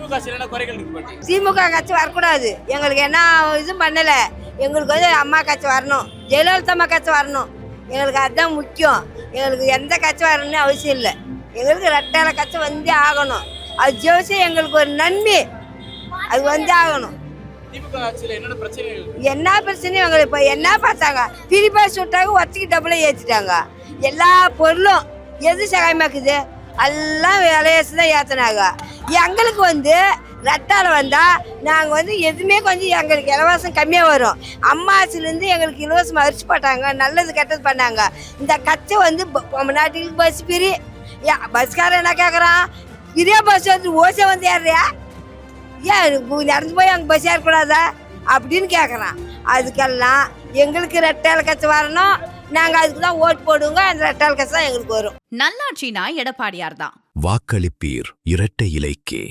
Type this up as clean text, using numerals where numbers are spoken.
திமுக என்ன குறைகள் இருக்கு பாட்டி? திமுக கட்சி வரக்கூடாது, எங்களுக்கு என்ன இதுவும் பண்ணலை. எங்களுக்கு வந்து அம்மா கட்சி வரணும், ஜெயலலிதா அம்மா கட்சி வரணும். எங்களுக்கு அதுதான் முக்கியம். எங்களுக்கு எந்த கட்சி வரணும்னு அவசியம் இல்லை. எங்களுக்கு ரெட்டால கட்சி வந்தே ஆகணும். அது ஜெயிச்சு எங்களுக்கு ஒரு நன்மை, அது வந்தே ஆகணும். திமுக ஆட்சியில் என்னென்ன பிரச்சனைகள்? என்ன பிரச்சனையும் எங்களுக்கு இப்போ என்ன பார்த்தாங்க, பிரிப்பா சுட்டாங்க, ஒத்திக்கு டபுளாக ஏற்றிட்டாங்க. எல்லா பொருளும் எது சகாயமாக்குது, எல்லாம் விலையேசி தான் ஏற்றினாங்க. எங்களுக்கு வந்து ரெட்டால் வந்தால் நாங்கள் வந்து எதுவுமே கொஞ்சம் எங்களுக்கு இலவசம் கம்மியாக வரும். அம்மா ஆட்சிலேருந்து எங்களுக்கு இலவசமாக அரிசி போட்டாங்க, நல்லது கெட்டது பண்ணாங்க. இந்த கட்சி வந்து நாட்டுக்கு பஸ் பிரி, பஸ்காரன் என்ன கேட்குறான், பிரியா பஸ் வந்து ஓசை வந்து ஏறுறியா, ஏன் நடந்து போய் அங்கே பஸ் ஏறக்கூடாதா அப்படின்னு கேட்குறான். அதுக்கெல்லாம் எங்களுக்கு ரெட்டால் கட்சி வரணும், நாங்கள் அதுக்கு தான் ஓட்டு போடுவோங்க. அந்த ரெட்டால் கட்சி தான் எங்களுக்கு வரும். நல்லாட்சினா எடப்பாடியார் தான். வாக்களிப்பீர் இரட்டை இலைக்கே.